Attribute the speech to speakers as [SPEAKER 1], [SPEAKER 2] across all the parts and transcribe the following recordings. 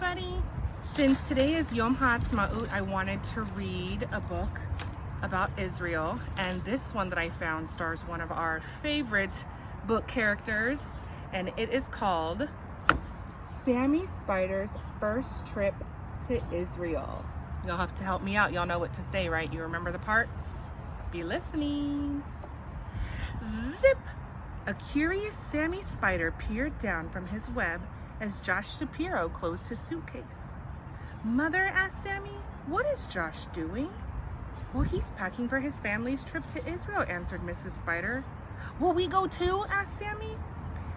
[SPEAKER 1] everybody. Since today is Yom HaAtzmaut, I wanted to read a book about Israel, and this one that I found stars one of our favorite book characters, and it is called Sammy Spider's First Trip to Israel. You'll have to help me out. Y'all know what to say, right? You remember the parts? Be listening. Zip! A curious Sammy Spider peered down from his web as Josh Shapiro closed his suitcase. "Mother," asked Sammy, "what is Josh doing?" "Well, he's packing for his family's trip to Israel," answered Mrs. Spider. "Will we go too?" asked Sammy.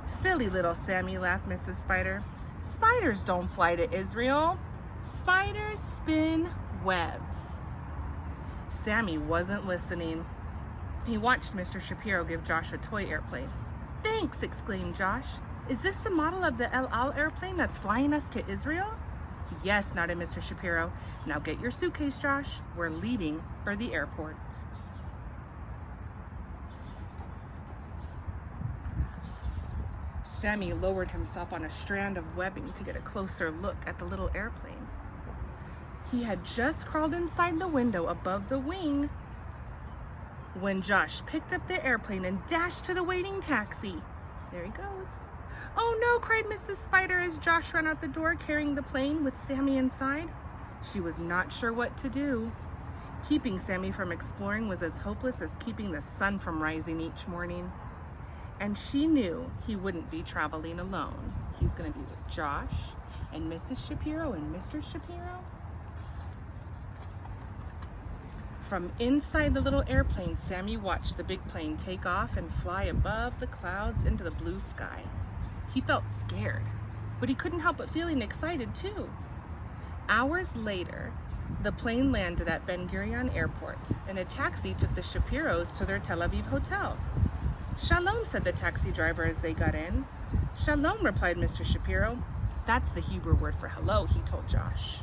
[SPEAKER 1] "Silly little Sammy," laughed Mrs. Spider. "Spiders don't fly to Israel. Spiders spin webs." Sammy wasn't listening. He watched Mr. Shapiro give Josh a toy airplane. "Thanks," exclaimed Josh. "Is this the model of the El Al airplane that's flying us to Israel?" "Yes," nodded Mr. Shapiro. "Now get your suitcase, Josh. We're leaving for the airport." Sammy lowered himself on a strand of webbing to get a closer look at the little airplane. He had just crawled inside the window above the wing when Josh picked up the airplane and dashed to the waiting taxi. There he goes. "Oh no," cried Mrs. Spider as Josh ran out the door carrying the plane with Sammy inside. She was not sure what to do. Keeping Sammy from exploring was as hopeless as keeping the sun from rising each morning. And she knew he wouldn't be traveling alone. He's going to be with Josh and Mrs. Shapiro and Mr. Shapiro. From inside the little airplane, Sammy watched the big plane take off and fly above the clouds into the blue sky. He felt scared, but he couldn't help but feeling excited too. Hours later, the plane landed at Ben Gurion Airport, and a taxi took the Shapiros to their Tel Aviv hotel. "Shalom," said the taxi driver as they got in. "Shalom," replied Mr. Shapiro. "That's the Hebrew word for hello," he told Josh.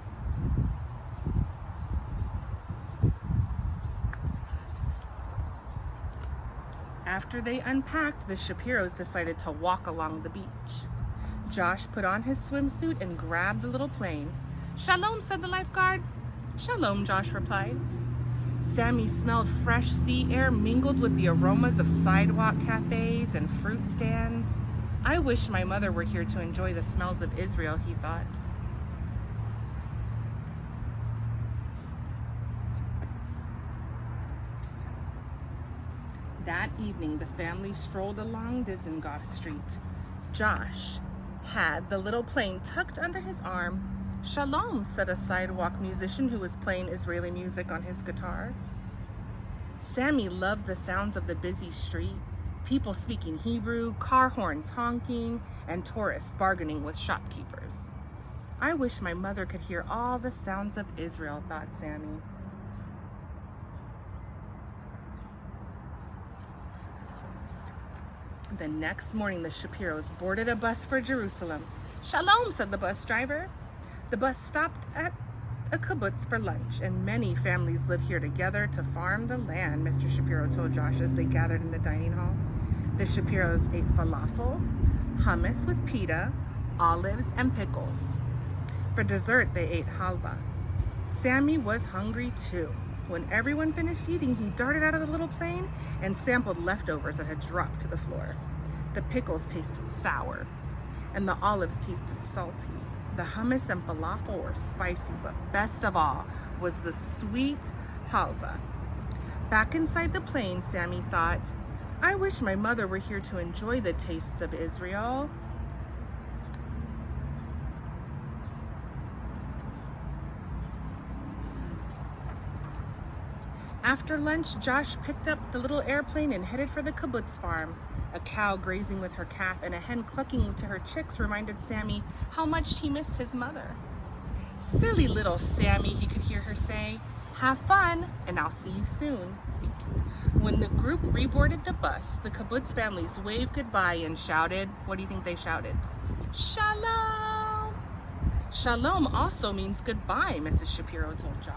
[SPEAKER 1] After they unpacked, the Shapiros decided to walk along the beach. Josh put on his swimsuit and grabbed the little plane. "Shalom," said the lifeguard. "Shalom," Josh replied. Sammy smelled fresh sea air mingled with the aromas of sidewalk cafes and fruit stands. "I wish my mother were here to enjoy the smells of Israel," he thought. That evening, the family strolled along Dizengoff Street. Josh had the little plane tucked under his arm. "Shalom," said a sidewalk musician who was playing Israeli music on his guitar. Sammy loved the sounds of the busy street, people speaking Hebrew, car horns honking, and tourists bargaining with shopkeepers. "I wish my mother could hear all the sounds of Israel," thought Sammy. The next morning, the Shapiros boarded a bus for Jerusalem. "Shalom," said the bus driver. The bus stopped at a kibbutz for lunch, and many families live here together to farm the land, Mr. Shapiro told Josh as they gathered in the dining hall. The Shapiros ate falafel, hummus with pita, olives, and pickles. For dessert, they ate halva. Sammy was hungry too. When everyone finished eating, he darted out of the little plane and sampled leftovers that had dropped to the floor. The pickles tasted sour, and the olives tasted salty. The hummus and falafel were spicy, but best of all was the sweet halva. Back inside the plane, Sammy thought, "I wish my mother were here to enjoy the tastes of Israel." After lunch, Josh picked up the little airplane and headed for the kibbutz farm. A cow grazing with her calf and a hen clucking to her chicks reminded Sammy how much he missed his mother. "Silly little Sammy," he could hear her say. "Have fun, and I'll see you soon." When the group reboarded the bus, the kibbutz families waved goodbye and shouted, what do you think they shouted? "Shalom!" Shalom also means goodbye, Mrs. Shapiro told Josh.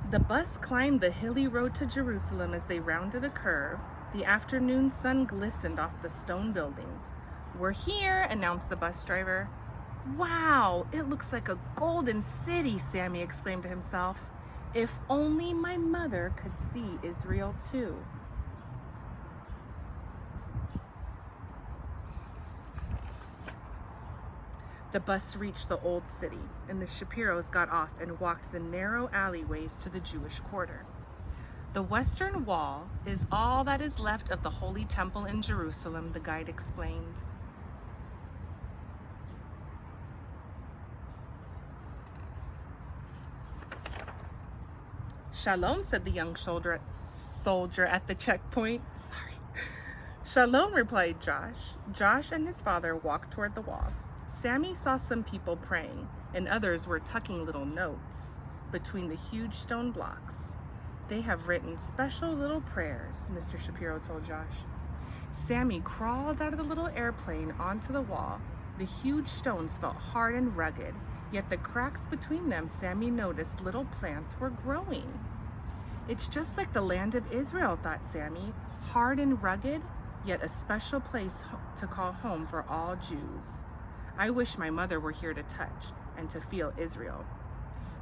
[SPEAKER 1] The bus climbed the hilly road to Jerusalem as they rounded a curve. The afternoon sun glistened off the stone buildings. "We're here," announced the bus driver. "Wow, it looks like a golden city," Sammy exclaimed to himself. "If only my mother could see Israel too." The bus reached the old city, and the Shapiros got off and walked the narrow alleyways to the Jewish quarter. "The Western Wall is all that is left of the Holy Temple in Jerusalem," the guide explained. "Shalom," said the young soldier at the checkpoint. "Sorry." "Shalom," replied Josh. Josh and his father walked toward the wall. Sammy saw some people praying, and others were tucking little notes between the huge stone blocks. "They have written special little prayers," Mr. Shapiro told Josh. Sammy crawled out of the little airplane onto the wall. The huge stones felt hard and rugged, yet the cracks between them, Sammy noticed little plants were growing. "It's just like the land of Israel," thought Sammy, "hard and rugged, yet a special place to call home for all Jews. I wish my mother were here to touch and to feel Israel."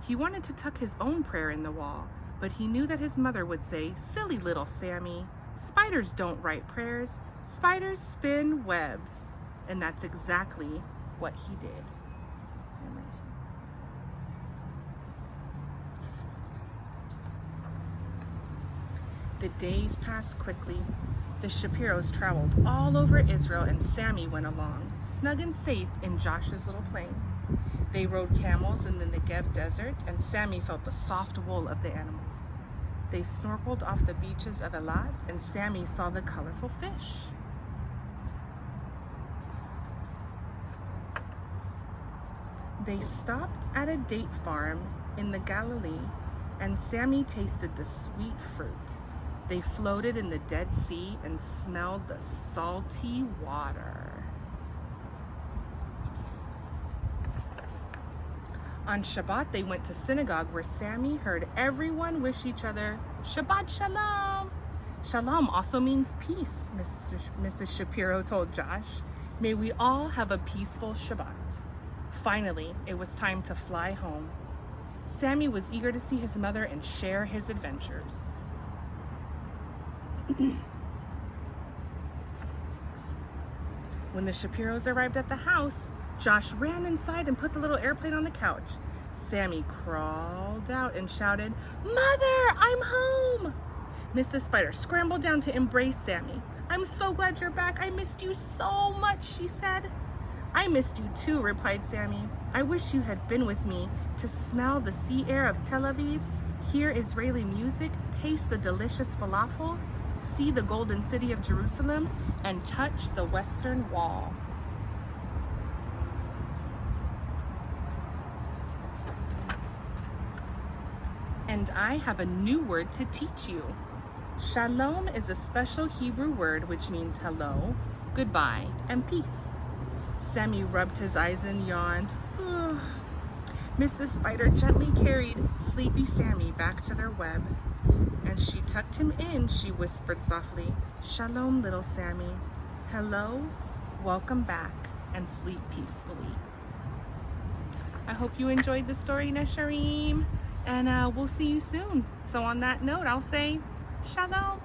[SPEAKER 1] He wanted to tuck his own prayer in the wall, but he knew that his mother would say, "Silly little Sammy, spiders don't write prayers, spiders spin webs." And that's exactly what he did. The days passed quickly. The Shapiros traveled all over Israel, and Sammy went along, snug and safe in Josh's little plane. They rode camels in the Negev desert, and Sammy felt the soft wool of the animals. They snorkeled off the beaches of Eilat, and Sammy saw the colorful fish. They stopped at a date farm in the Galilee, and Sammy tasted the sweet fruit. They floated in the Dead Sea and smelled the salty water. On Shabbat, they went to synagogue, where Sammy heard everyone wish each other Shabbat Shalom. Shalom also means peace, Mrs. Shapiro told Josh. "May we all have a peaceful Shabbat." Finally, it was time to fly home. Sammy was eager to see his mother and share his adventures. When the Shapiros arrived at the house, Josh ran inside and put the little airplane on the couch. Sammy crawled out and shouted, "Mother, I'm home!" Mrs. Spider scrambled down to embrace Sammy. "I'm so glad you're back. I missed you so much," she said. "I missed you too," replied Sammy. "I wish you had been with me to smell the sea air of Tel Aviv, hear Israeli music, taste the delicious falafel, see the golden city of Jerusalem, and touch the Western Wall." And I have a new word to teach you. Shalom is a special Hebrew word which means hello, goodbye, and peace. Sammy rubbed his eyes and yawned. Mrs. Spider gently carried sleepy Sammy back to their web. As she tucked him in, she whispered softly, "Shalom, little Sammy. Hello, welcome back, and sleep peacefully." I hope you enjoyed the story, Nesharim, and we'll see you soon. So on that note, I'll say, Shalom.